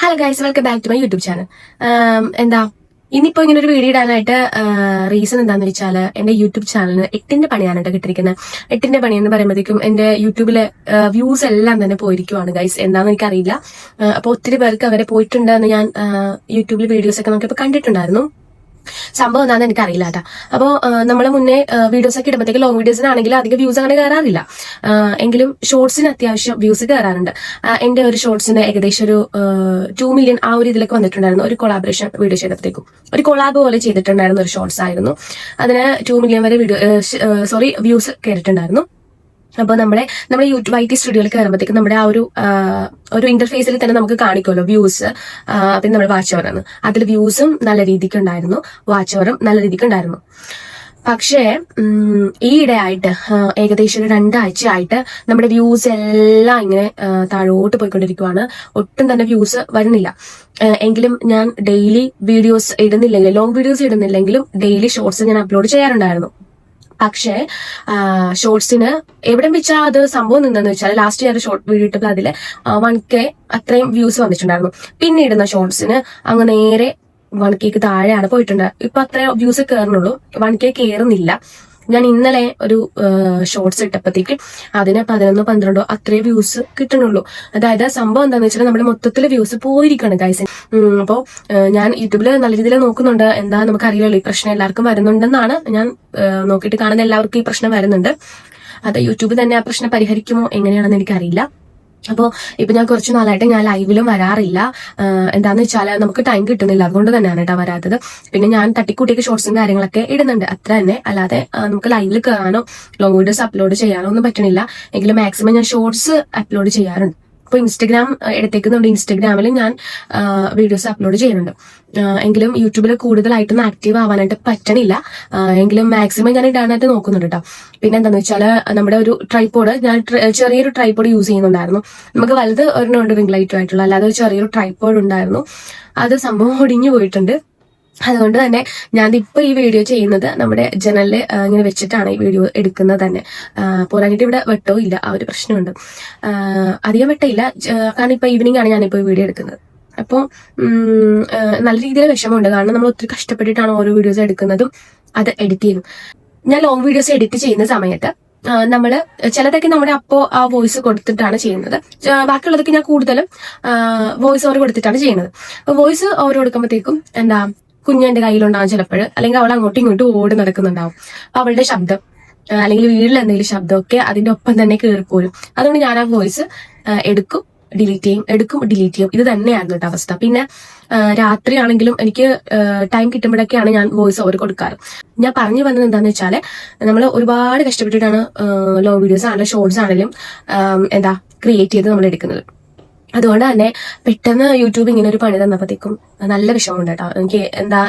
Hello guys, welcome back to my YouTube channel. എന്താ ഇന്നിപ്പോ ഇങ്ങനെ ഒരു വീഡിയോ ഇടാനായിട്ട് റീസൺ എന്താന്ന് വെച്ചാല് എന്റെ യൂട്യൂബ് ചാനലിന് 8ന്റെ പണിയാണ് കിട്ടിയിരിക്കുന്നത്. 8ന്റെ പണി എന്ന് പറയുമ്പോഴത്തേക്കും എന്റെ യൂട്യൂബിലെ വ്യൂസ് എല്ലാം തന്നെ പോയിരിക്കുവാണ് ഗൈസ്. എന്താണെന്ന് എനിക്കറിയില്ല. അപ്പൊ ഒത്തിരി പേർക്ക് അവരെ പോയിട്ടുണ്ട് എന്ന് ഞാൻ യൂട്യൂബിൽ വീഡിയോസ് ഒക്കെ നോക്കിയപ്പോൾ കണ്ടിട്ടുണ്ടായിരുന്നു. സംഭവം എന്താണെന്ന് എനിക്കറിയില്ല കേട്ടോ. അപ്പോൾ നമ്മൾ മുന്നേ വീഡിയോസ് ഒക്കെ ഇടുമ്പോഴത്തേക്ക് ലോങ് വീഡിയോസിനാണെങ്കിൽ അധികം വ്യൂസ് അങ്ങനെ കയറാറില്ല. എങ്കിലും ഷോർട്സിന് അത്യാവശ്യം വ്യൂസ് കയറാറുണ്ട്. എന്റെ ഒരു ഷോർട്സിന് ഏകദേശം ഒരു 2 മില്യൺ ആ ഒരു ഇതിലൊക്കെ വന്നിട്ടുണ്ടായിരുന്നു. ഒരു കൊളാബറേഷൻ വീഡിയോ ചെയ്തപ്പോഴത്തേക്കും ഒരു കൊളാബ് പോലെ ചെയ്തിട്ടുണ്ടായിരുന്ന ഒരു ഷോർട്സ് ആയിരുന്നു. അതിന് 2 മില്യൺ വരെ വ്യൂസ് കയറിയിട്ടുണ്ടായിരുന്നു. അപ്പൊ നമ്മുടെ യൂട്യൂബ് IT സ്റ്റുഡിയോയിൽ കയറുമ്പോഴത്തേക്കും നമ്മുടെ ആ ഒരു ഇന്റർഫേസിൽ തന്നെ നമുക്ക് കാണിക്കുമല്ലോ വ്യൂസ്. പിന്നെ നമ്മുടെ വാച്ച് അവർ ആണ്. അതിൽ വ്യൂസും നല്ല രീതിക്ക് ഉണ്ടായിരുന്നു, വാച്ച് അവറും നല്ല രീതിക്ക് ഉണ്ടായിരുന്നു. പക്ഷേ ഈയിടെയായിട്ട് ഏകദേശം ഒരു 2 ആഴ്ചയായിട്ട് നമ്മുടെ വ്യൂസ് എല്ലാം ഇങ്ങനെ താഴോട്ട് പോയിക്കൊണ്ടിരിക്കുവാണ്. ഒട്ടും തന്നെ വ്യൂസ് വരുന്നില്ല. എങ്കിലും ഞാൻ ഡെയിലി വീഡിയോസ് ഇടുന്നില്ലെങ്കിലും, ലോങ് വീഡിയോസ് ഇടുന്നില്ലെങ്കിലും ഡെയിലി ഷോർട്സ് ഞാൻ അപ്ലോഡ് ചെയ്യാറുണ്ടായിരുന്നു. പക്ഷേ ഷോർട്സിന് എവിടെ വെച്ചാൽ അത് സംഭവം നിന്നെന്ന് വെച്ചാൽ ലാസ്റ്റ് ഇയർ ഷോർട്ട് വീഡിയോ ഇട്ടപ്പോൾ അതിൽ 1K അത്രയും വ്യൂസ് വന്നിട്ടുണ്ടായിരുന്നു. പിന്നെ ഇടുന്ന ഷോർട്സിന് അങ്ങ് നേരെ 1Kക്ക് താഴെയാണ് പോയിട്ടുണ്ട്. ഇപ്പൊ അത്രയും വ്യൂസ് കയറുന്നുള്ളൂ, 1K കയറുന്നില്ല. ഞാൻ ഇന്നലെ ഒരു ഷോർട്സ് ഇട്ടപ്പോഴത്തേക്ക് അതിന് 11-12 അത്രയും വ്യൂസ് കിട്ടണുള്ളൂ. അതായത് സംഭവം എന്താന്ന് വെച്ചാൽ നമ്മുടെ മൊത്തത്തിൽ വ്യൂസ് പോയിരിക്കാണ് ഗൈസ്. അപ്പോൾ ഞാൻ യൂട്യൂബിൽ നല്ല രീതിയിൽ നോക്കുന്നുണ്ട്. എന്താ നമുക്കറിയില്ലല്ലോ, ഈ പ്രശ്നം എല്ലാവർക്കും വരുന്നുണ്ടെന്നാണ് ഞാൻ നോക്കിയിട്ട് കാണുന്ന. എല്ലാവർക്കും ഈ പ്രശ്നം വരുന്നുണ്ട്. അത് യൂട്യൂബ് തന്നെ ആ പ്രശ്നം പരിഹരിക്കുമോ എങ്ങനെയാണെന്ന് എനിക്കറിയില്ല. അപ്പോൾ ഇപ്പൊ ഞാൻ കുറച്ച് നാളായിട്ട് ഞാൻ ലൈവിലും വരാറില്ല. എന്താന്ന് വെച്ചാൽ നമുക്ക് ടൈം കിട്ടുന്നില്ല, അതുകൊണ്ട് തന്നെയാണ് കേട്ടോ വരാത്തത്. പിന്നെ ഞാൻ തട്ടിക്കൂട്ടിയൊക്കെ ഷോർട്സും കാര്യങ്ങളൊക്കെ ഇടുന്നുണ്ട്, അത്ര തന്നെ. അല്ലാതെ നമുക്ക് ലൈവിൽ കയറാനോ ലോങ് വീഡിയോസ് അപ്ലോഡ് ചെയ്യാനോ ഒന്നും പറ്റണില്ല. എങ്കിലും മാക്സിമം ഞാൻ ഷോർട്സ് അപ്ലോഡ് ചെയ്യാറുണ്ട്. ഇപ്പൊ ഇൻസ്റ്റഗ്രാം എടുത്തേക്കുന്നുണ്ട്. ഇൻസ്റ്റഗ്രാമിൽ ഞാൻ വീഡിയോസ് അപ്ലോഡ് ചെയ്യുന്നുണ്ട്. എങ്കിലും യൂട്യൂബിൽ കൂടുതലായിട്ടൊന്നും ആക്റ്റീവ് ആവാനായിട്ട് പറ്റണില്ല. എങ്കിലും മാക്സിമം ഞാൻ ഇടാനായിട്ട് നോക്കുന്നുണ്ട് കേട്ടോ. പിന്നെ എന്താന്ന് വെച്ചാൽ നമ്മുടെ ഒരു ട്രൈപോഡ്, ഞാൻ ചെറിയൊരു ട്രൈപോഡ് യൂസ് ചെയ്യുന്നുണ്ടായിരുന്നു. നമുക്ക് വലുത് ഒരെണ്ണമുണ്ട് റിംഗ് ലൈറ്റും ആയിട്ടുള്ള, അല്ലാതെ ഒരു ചെറിയൊരു ട്രൈപോഡ് ഉണ്ടായിരുന്നു. അത് സംഭവം ഒടിഞ്ഞു പോയിട്ടുണ്ട്. അതുകൊണ്ട് തന്നെ ഞാൻ ഇപ്പൊ ഈ വീഡിയോ ചെയ്യുന്നത് നമ്മുടെ ജനലിൽ ഇങ്ങനെ വെച്ചിട്ടാണ് ഈ വീഡിയോ എടുക്കുന്നത് തന്നെ. പോരാഞ്ഞിട്ട് ഇവിടെ വെട്ടോ ഇല്ല, ആ ഒരു പ്രശ്നമുണ്ട്. അധികം വെട്ടമില്ല, കാരണം ഇപ്പൊ ഈവനിങ് ആണ് ഞാനിപ്പോ വീഡിയോ എടുക്കുന്നത്. അപ്പോൾ നല്ല രീതിയിൽ വിഷമമുണ്ട്, കാരണം നമ്മൾ ഒത്തിരി കഷ്ടപ്പെട്ടിട്ടാണ് ഓരോ വീഡിയോസ് എടുക്കുന്നതും അത് എഡിറ്റ് ചെയ്യും. ഞാൻ ലോങ് വീഡിയോസ് എഡിറ്റ് ചെയ്യുന്ന സമയത്ത് നമ്മള് ചിലതൊക്കെ നമ്മുടെ ആ വോയിസ് കൊടുത്തിട്ടാണ് ചെയ്യുന്നത്. ബാക്കിയുള്ളതൊക്കെ ഞാൻ കൂടുതലും വോയിസ് ഓവർ കൊടുത്തിട്ടാണ് ചെയ്യുന്നത്. വോയിസ് ഓവർ കൊടുക്കുമ്പോഴത്തേക്കും എന്താ, കുഞ്ഞിന്റെ കയ്യിലുണ്ടാവും ചിലപ്പോൾ, അല്ലെങ്കിൽ അവൾ അങ്ങോട്ടും ഇങ്ങോട്ടും ഓടി നടക്കുന്നുണ്ടാവും. അപ്പൊ അവളുടെ ശബ്ദം അല്ലെങ്കിൽ വീട്ടിൽ എന്തെങ്കിലും ശബ്ദമൊക്കെ അതിന്റെ ഒപ്പം തന്നെ കയറിപ്പോരും. അതുകൊണ്ട് ഞാൻ ആ വോയിസ് എടുക്കും, ഡിലീറ്റ് ചെയ്യും. ഇത് തന്നെയായിരുന്നു കേട്ടോ അവസ്ഥ. പിന്നെ രാത്രിയാണെങ്കിലും എനിക്ക് ടൈം കിട്ടുമ്പോഴൊക്കെയാണ് ഞാൻ വോയിസ് ഓവർ കൊടുക്കാറ്. ഞാൻ പറഞ്ഞു വന്നത് എന്താന്ന് വെച്ചാല് നമ്മൾ ഒരുപാട് കഷ്ടപ്പെട്ടിട്ടാണ് ലോങ് വീഡിയോസ് ആണെങ്കിലും ഷോർട്സ് ആണെങ്കിലും ക്രിയേറ്റ് ചെയ്ത് നമ്മൾ എടുക്കുന്നത്. അതുകൊണ്ട് തന്നെ പെട്ടെന്ന് യൂട്യൂബ് ഇങ്ങനെ ഒരു പണി തന്നപ്പോഴത്തേക്കും നല്ല വിഷമമുണ്ട് കേട്ടോ.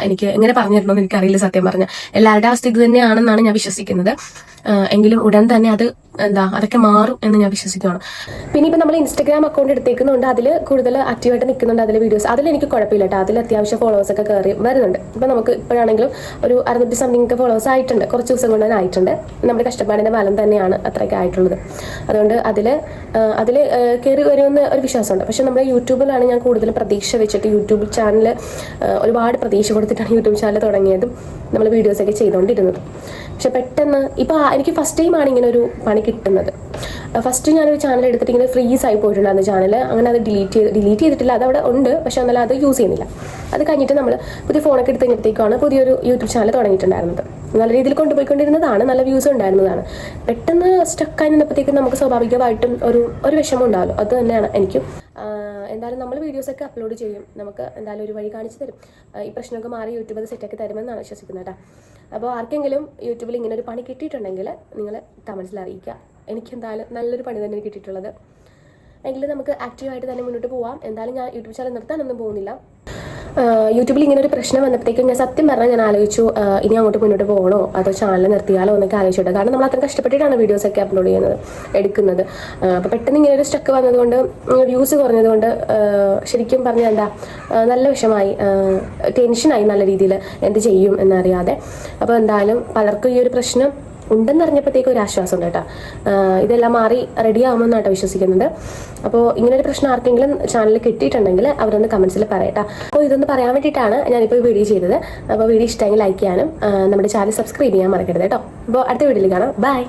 എനിക്ക് എങ്ങനെ പറഞ്ഞു തരണമെന്ന് എനിക്കറിയില്ല. സത്യം പറഞ്ഞ എല്ലാവരുടെ അവസ്ഥ ഇത് തന്നെയാണെന്നാണ് ഞാൻ വിശ്വസിക്കുന്നത്. എങ്കിലും ഉടൻ തന്നെ അതൊക്കെ മാറും എന്ന് ഞാൻ വിശ്വസിക്കുകയാണ്. പിന്നെ ഇപ്പൊ നമ്മൾ ഇൻസ്റ്റഗ്രാം അക്കൗണ്ട് എടുത്തേക്കുന്നുണ്ട്, അതിൽ കൂടുതൽ ആക്റ്റീവായിട്ട് നിൽക്കുന്നുണ്ട്. അതിൽ വീഡിയോസ്, അതിൽ എനിക്ക് കുഴപ്പമില്ല കേട്ടോ. അതിൽ അത്യാവശ്യം ഫോളോവേഴ്സ് ഒക്കെ കയറി വരുന്നുണ്ട്. ഇപ്പൊ നമുക്ക് ഇപ്പോഴാണെങ്കിലും ഒരു 600 സംതിങ് ഫോളോവേഴ്സ് ആയിട്ടുണ്ട്. കുറച്ച് ദിവസം കൊണ്ട് തന്നെ ആയിട്ടുണ്ട്. നമ്മുടെ കഷ്ടപ്പാടിന്റെ ഫലം തന്നെയാണ് അത്രയൊക്കെ ആയിട്ടുള്ളത്. അതുകൊണ്ട് അതിൽ കയറി വരുമെന്ന് ഒരു വിശ്വാസമുണ്ട്. പക്ഷെ നമ്മുടെ യൂട്യൂബിലാണ് ഞാൻ കൂടുതൽ പ്രതീക്ഷ വെച്ചിട്ട്, യൂട്യൂബ് ചാനൽ ഒരുപാട് പ്രതീക്ഷ കൊടുത്തിട്ടാണ് യൂട്യൂബ് ചാനൽ തുടങ്ങിയതും നമ്മൾ വീഡിയോസൊക്കെ ചെയ്തുകൊണ്ടിരുന്നത്. പക്ഷെ പെട്ടെന്ന് ഇപ്പൊ എനിക്ക് ഫസ്റ്റ് ടൈമാണ് ഇങ്ങനെ ഒരു പണി കിട്ടുന്നത്. ഫസ്റ്റ് ഞാനൊരു ചാനൽ എടുത്തിട്ട് ഇങ്ങനെ ഫ്രീസ് ആയി പോയിട്ടുണ്ടായിരുന്നു ചാനൽ. അങ്ങനെ അത് ഡിലീറ്റ് ചെയ്തിട്ടില്ല, അത് അവിടെ ഉണ്ട്. പക്ഷെ എന്നാലും അത് യൂസ് ചെയ്യുന്നില്ല. അത് കഴിഞ്ഞിട്ട് നമ്മൾ പുതിയ ഫോണൊക്കെ എടുത്ത് കഴിഞ്ഞപ്പോഴത്തേക്കാണ് പുതിയൊരു യൂട്യൂബ് ചാനൽ തുടങ്ങിയിട്ടുണ്ടായിരുന്നത്. നല്ല രീതിയിൽ കൊണ്ടുപോയിക്കൊണ്ടിരുന്നതാണ്, നല്ല വ്യൂസ് ഉണ്ടായിരുന്നതാണ്. പെട്ടെന്ന് സ്റ്റക്കായി നിന്നപ്പോഴത്തേക്കും നമുക്ക് സ്വാഭാവികമായിട്ടും ഒരു വിഷമം ഉണ്ടാവുമല്ലോ. അത് തന്നെയാണ് എനിക്കും. എന്തായാലും നമ്മൾ വീഡിയോസൊക്കെ അപ്ലോഡ് ചെയ്യും, നമുക്ക് എന്തായാലും ഒരു വഴി കാണിച്ചു തരും. ഈ പ്രശ്നമൊക്കെ മാറി യൂട്യൂബ് അത് സെറ്റാക്കി തരുമെന്നാണ് വിശ്വസിക്കുന്നത് കേട്ടോ. അപ്പോൾ ആർക്കെങ്കിലും യൂട്യൂബിൽ ഇങ്ങനെ ഒരു പണി കിട്ടിയിട്ടുണ്ടെങ്കിൽ നിങ്ങൾ കമൻസിൽ അറിയിക്കുക. എനിക്ക് എന്തായാലും നല്ലൊരു പണി തന്നെ കിട്ടിയിട്ടുള്ളത്. എങ്കിലും നമുക്ക് ആക്റ്റീവായിട്ട് തന്നെ മുന്നോട്ട് പോവാം. എന്തായാലും ഞാൻ യൂട്യൂബ് ചാനൽ നിർത്താനൊന്നും പോകുന്നില്ല. യൂട്യൂബിൽ ഇങ്ങനെ ഒരു പ്രശ്നം വന്നപ്പോഴത്തേക്കും ഞാൻ സത്യം പറഞ്ഞാൽ ഞാൻ ആലോചിച്ചു, ഇനി അങ്ങോട്ട് മുന്നോട്ട് പോകണോ അതോ ചാനൽ നിർത്തിയാലോ എന്നൊക്കെ ആലോചിച്ചിട്ട്. കാരണം നമ്മൾ അത്ര കഷ്ടപ്പെട്ടിട്ടാണ് വീഡിയോസൊക്കെ അപ്ലോഡ് എടുക്കുന്നത്. അപ്പോൾ പെട്ടെന്ന് ഇങ്ങനെ ഒരു സ്റ്റക്ക് വന്നതുകൊണ്ട്, വ്യൂസ് കുറഞ്ഞതുകൊണ്ട് ശരിക്കും പറഞ്ഞാൽ നല്ല വിഷമായി, ടെൻഷനായി നല്ല രീതിയിൽ എന്ത് ചെയ്യും എന്നറിയാതെ. അപ്പോൾ എന്തായാലും പലർക്കും ഈ ഒരു പ്രശ്നം ഉണ്ടെന്നറിഞ്ഞപ്പോഴത്തേക്കും ഒരു ആശ്വാസം ഉണ്ട് കേട്ടോ. ഇതെല്ലാം മാറി റെഡി ആവുമെന്നാട്ടോ വിശ്വസിക്കുന്നത്. അപ്പോൾ ഇങ്ങനൊരു പ്രശ്നം ആർക്കെങ്കിലും ചാനലിൽ കിട്ടിയിട്ടുണ്ടെങ്കിൽ അവരൊന്ന് കമൻസിൽ പറയട്ടോ. അപ്പോൾ ഇതൊന്ന് പറയാൻ വേണ്ടിയിട്ടാണ് ഞാനിപ്പോൾ വീഡിയോ ചെയ്തത്. അപ്പോൾ വീഡിയോ ഇഷ്ടമെങ്കിൽ ലൈക്ക് ചെയ്യാനും നമ്മുടെ ചാനൽ സബ്സ്ക്രൈബ് ചെയ്യാൻ മറക്കരുത് കേട്ടോ. അപ്പോൾ അടുത്ത വീഡിയോയിൽ കാണാം. ബൈ.